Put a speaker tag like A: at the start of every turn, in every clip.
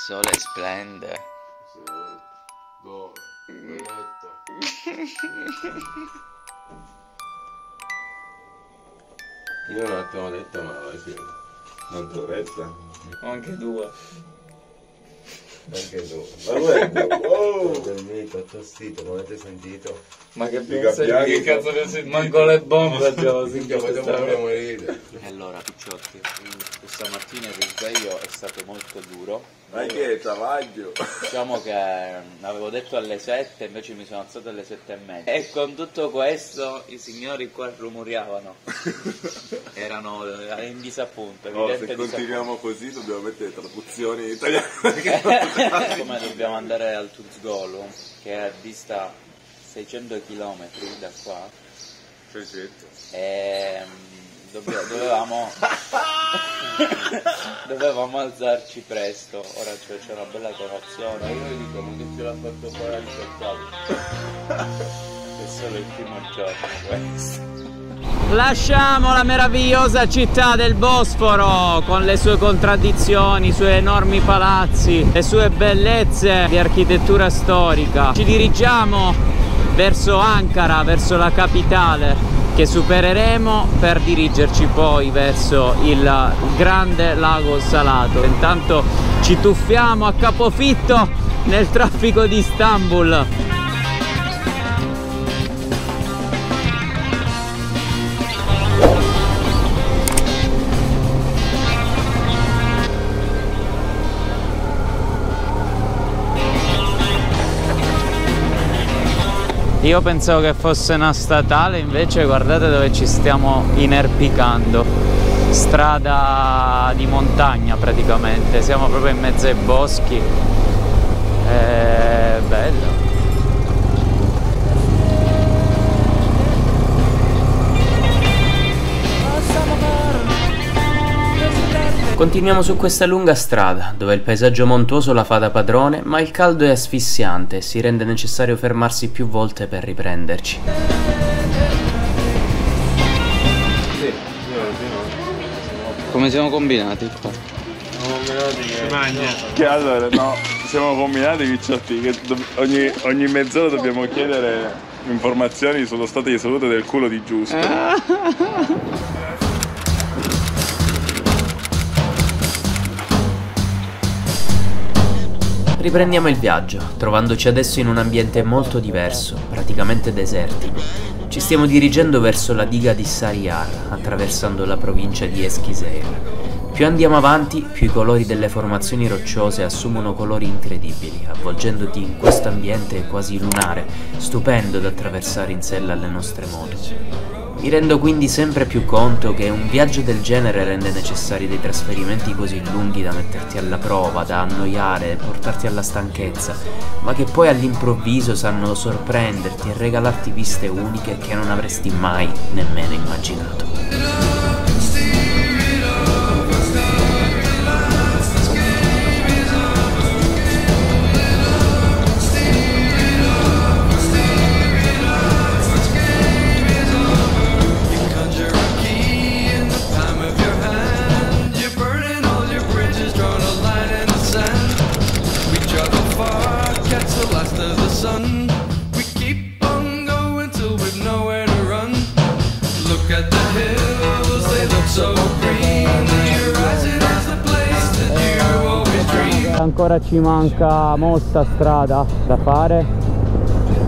A: sole splende.
B: Dove? Io un attimo ho detto ma sì, non Doretta.
A: Anche due.
B: Anche tu. Ma guarda, oh! Ho dormito, ho tossito, come avete sentito?
A: Ma che
B: che
A: cazzo ne senti? Manco le bombe abbiamo sentito.
B: Poi dopo dobbiamo morire.
A: E allora picciotti, questa mattina il risveglio è stato molto duro.
B: Ma che travaglio?
A: Diciamo che avevo detto alle 7, invece mi sono alzato alle 7:30. E con tutto questo i signori qua rumoriavano. Erano in disappunto.
B: No, se
A: evidente
B: continuiamo così dobbiamo mettere traduzioni in italiano.
A: Come dobbiamo andare al Tuzgolu, che è a dista 600 km da qua.
B: 600.
A: E dovevamo alzarci presto. Ora c'è una bella colazione. Io dico, ma che ce l'ha fatto fare al cercato? È solo il primo giorno questo. Lasciamo la meravigliosa città del Bosforo con le sue contraddizioni, i suoi enormi palazzi, le sue bellezze di architettura storica. Ci dirigiamo verso Ankara, verso la capitale, che supereremo per dirigerci poi verso il grande lago salato. Intanto ci tuffiamo a capofitto nel traffico di Istanbul. Io pensavo che fosse una statale, invece guardate dove ci stiamo inerpicando. Strada di montagna praticamente, siamo proprio in mezzo ai boschi. È bello.
C: Continuiamo su questa lunga strada, dove il paesaggio montuoso la fa da padrone, ma il caldo è asfissiante e si rende necessario fermarsi più volte per riprenderci.
A: Come siamo combinati qua?
D: Che allora no, siamo combinati picciotti che ogni mezz'ora dobbiamo chiedere informazioni sullo stato di salute del culo di Giusto.
C: Riprendiamo il viaggio, trovandoci adesso in un ambiente molto diverso, praticamente desertico. Ci stiamo dirigendo verso la diga di Sarıyer, attraversando la provincia di Eskişehir. Più andiamo avanti, più i colori delle formazioni rocciose assumono colori incredibili, avvolgendoti in questo ambiente quasi lunare, stupendo da attraversare in sella alle nostre moto. Mi rendo quindi sempre più conto che un viaggio del genere rende necessari dei trasferimenti così lunghi da metterti alla prova, da annoiare, portarti alla stanchezza, ma che poi all'improvviso sanno sorprenderti e regalarti viste uniche che non avresti mai nemmeno immaginato.
A: Ancora ci manca molta strada da fare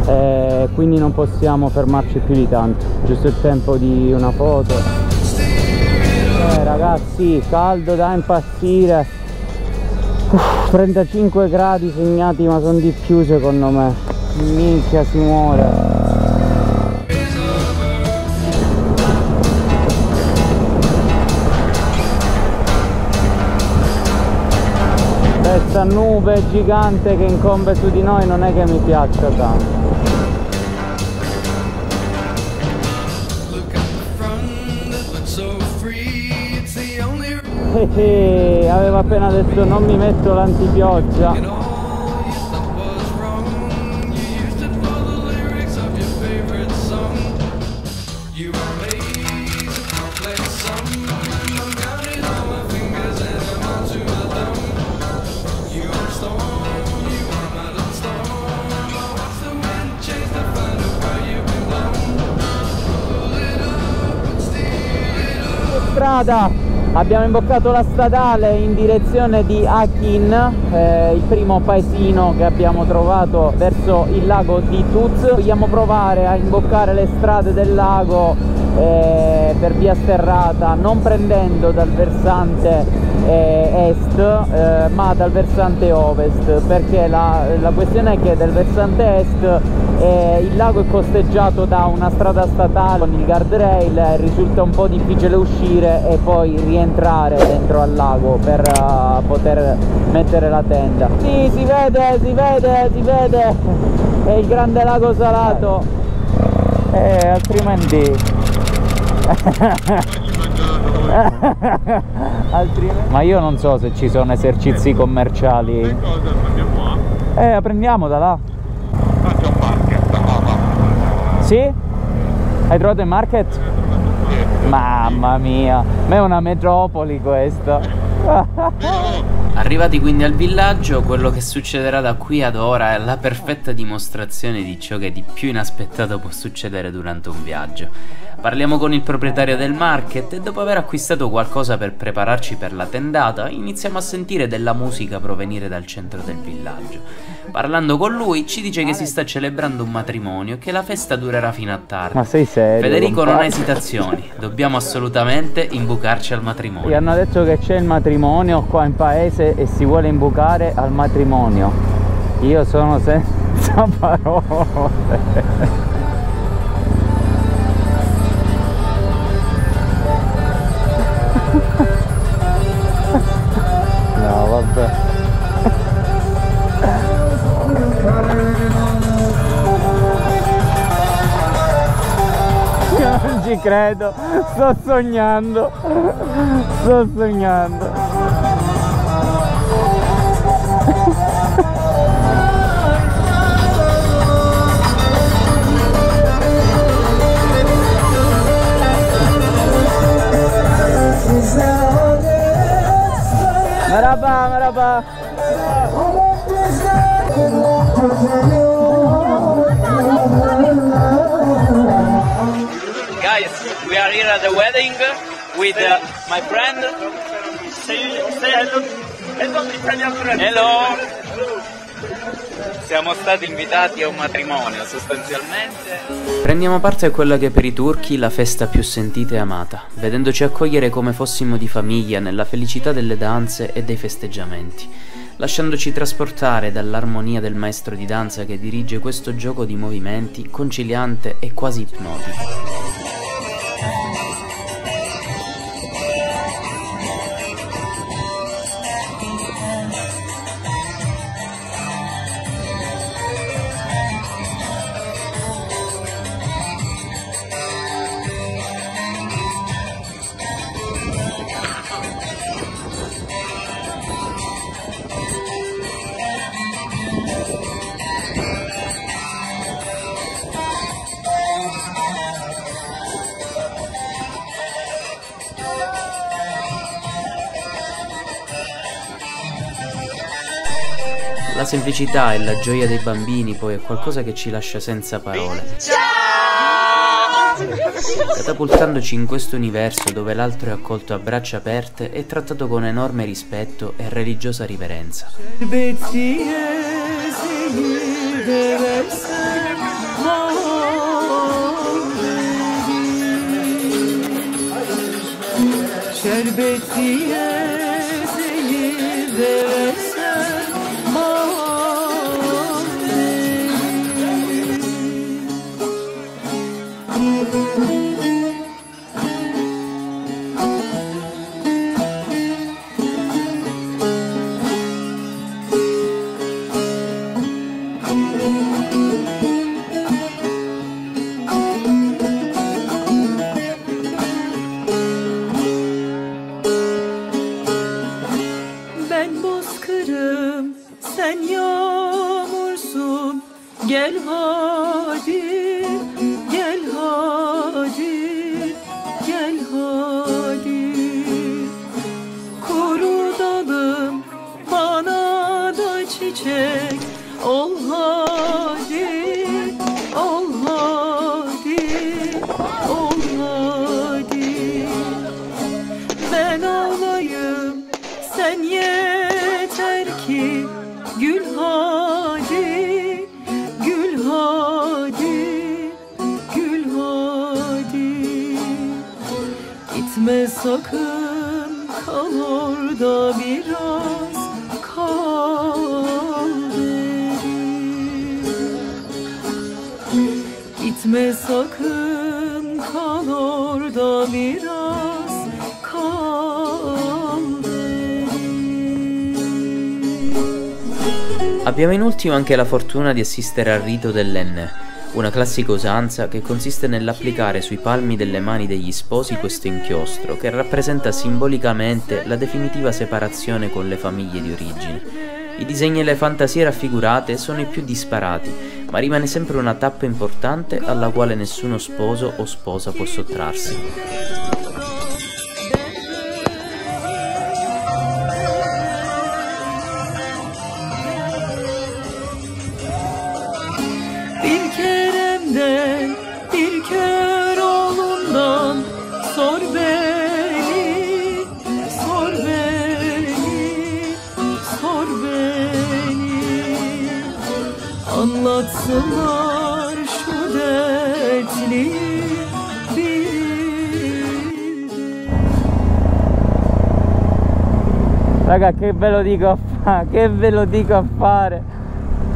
A: e quindi non possiamo fermarci più di tanto, giusto il tempo di una foto. Ragazzi, caldo da impazzire. 35 gradi segnati, ma sono di più secondo me. Minchia, si muore. Questa nube gigante che incombe su di noi non è che mi piaccia tanto. Avevo appena detto non mi metto l'antipioggia.
E: You
C: strada, abbiamo imboccato la statale in direzione di Akin, il primo paesino che abbiamo trovato verso il lago di Tuz. Vogliamo provare a imboccare le strade del lago per via sterrata, non prendendo dal versante est ma dal versante ovest, perché la questione è che del versante est il lago è costeggiato da una strada statale con il guardrail e risulta un po' difficile uscire e poi rientrare dentro al lago per poter mettere la tenda. Sì, si vede, è il grande lago salato, altrimenti ma io non so se ci sono esercizi commerciali. Prendiamo da là.
D: C'è un market.
C: Sì? Hai trovato il market?
D: Sì.
C: Mamma mia, ma è una metropoli questa.
E: Arrivati quindi al villaggio, quello che succederà da qui ad ora è la perfetta dimostrazione di ciò che di più inaspettato può succedere durante un viaggio. Parliamo con il proprietario del market e dopo aver acquistato qualcosa per prepararci per la tendata, iniziamo a sentire della musica provenire dal centro del villaggio. Parlando con lui ci dice che si sta celebrando un matrimonio e che la festa durerà fino a tardi.
C: Ma sei serio?
E: Federico non ha esitazioni, dobbiamo assolutamente imbucarci al matrimonio.
C: Gli hanno detto che c'è il matrimonio qua in paese e si vuole imbucare al matrimonio. Io sono senza parole. No, vabbè. Io non ci credo, sto sognando. Merhaba.
E: Guys, we are here at the wedding with my friend. Say hello. Siamo stati invitati a un matrimonio, sostanzialmente. Prendiamo parte a quella che per i turchi è la festa più sentita e amata, vedendoci accogliere come fossimo di famiglia nella felicità delle danze e dei festeggiamenti, lasciandoci trasportare dall'armonia del maestro di danza che dirige questo gioco di movimenti conciliante e quasi ipnotico. La semplicità e la gioia dei bambini poi è qualcosa che ci lascia senza parole, catapultandoci in questo universo dove l'altro è accolto a braccia aperte e trattato con enorme rispetto e religiosa riverenza.
F: Ben bu Gitme sakın, kal orada biraz, kal derim. Gitme sakın, kal orada biraz, kal derim.
C: Abbiamo in ultimo anche la fortuna di assistere al rito dell'enne, una classica usanza che consiste nell'applicare sui palmi delle mani degli sposi questo inchiostro che rappresenta simbolicamente la definitiva separazione con le famiglie di origine. I disegni e le fantasie raffigurate sono i più disparati, ma rimane sempre una tappa importante alla quale nessuno sposo o sposa può sottrarsi.
F: Bir Kerem'den, bir Köroğlu'ndan sor beni, sor beni, sor beni. Anlatsınlar şu dertli bir.
E: Raga, che ve lo dico a fare, che ve lo dico a fare.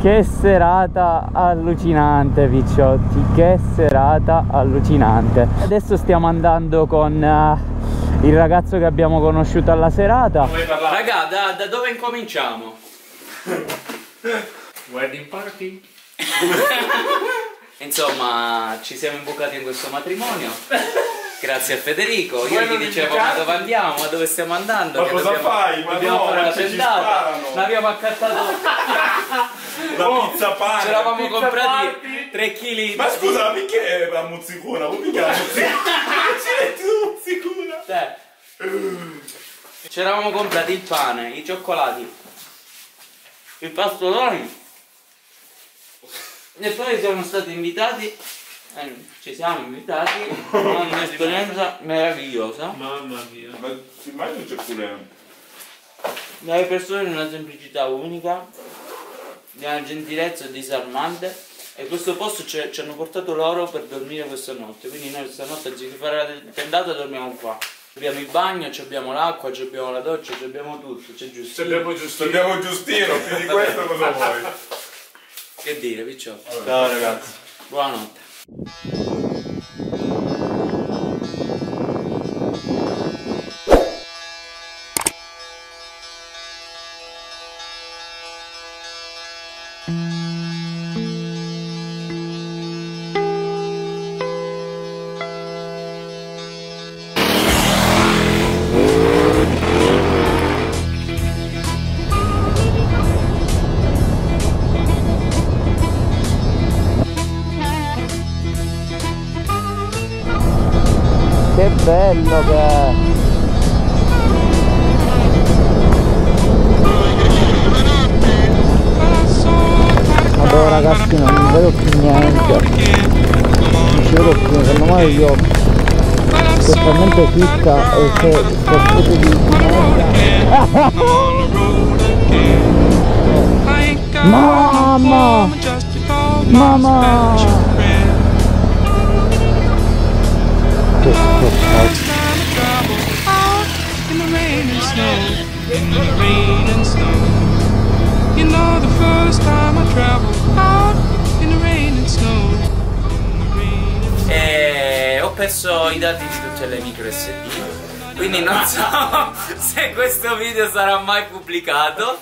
E: Che serata allucinante, picciotti, che serata allucinante. Adesso stiamo andando con il ragazzo che abbiamo conosciuto alla serata.
A: Raga, da dove incominciamo? Wedding party? Insomma, ci siamo imbucati in questo matrimonio. Grazie a Federico. Io gli dicevo ma dove andiamo, ma dove stiamo andando?
D: Ma cosa fai? Ma
A: dobbiamo
D: no,
A: fare la
D: ci
A: tendata.
D: sparano.
A: L'abbiamo accattato.
D: La pizza pane.
A: Ci eravamo
D: pizza
A: comprati
D: party.
A: 3 kg.
D: Ma scusa, ma perché la muzzicura? Ma perché la muzzicura?
A: Ci eravamo comprati il pane, i cioccolati, i pastoloni e poi siamo stati invitati, ci siamo invitati a un'esperienza meravigliosa.
D: Mamma mia. Ma immagino c'è pure.
A: Dalle persone di una semplicità unica, di una gentilezza disarmante, e questo posto ci hanno portato loro per dormire questa notte, quindi noi questa notte anziché fare la tendata dormiamo qua. Abbiamo il bagno, abbiamo l'acqua, abbiamo la doccia, abbiamo tutto, c'è Giustino.
D: Abbiamo Giustino, più di questo cosa vuoi?
A: Che dire, picciotto?
D: Ciao ragazzi.
A: Buonanotte.
E: Che bello che è! Allora ragazzi, non vedo più niente, non ci vedo più, secondo me io sto talmente fitta e se specie di mamma! Mamma!
A: E ho perso i dati di tutte le micro SD, quindi non so se questo video sarà mai pubblicato.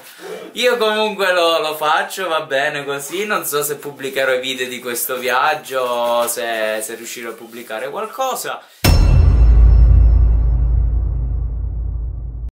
A: Io comunque lo faccio, va bene così. Non so se pubblicherò i video di questo viaggio, se riuscirò a pubblicare qualcosa.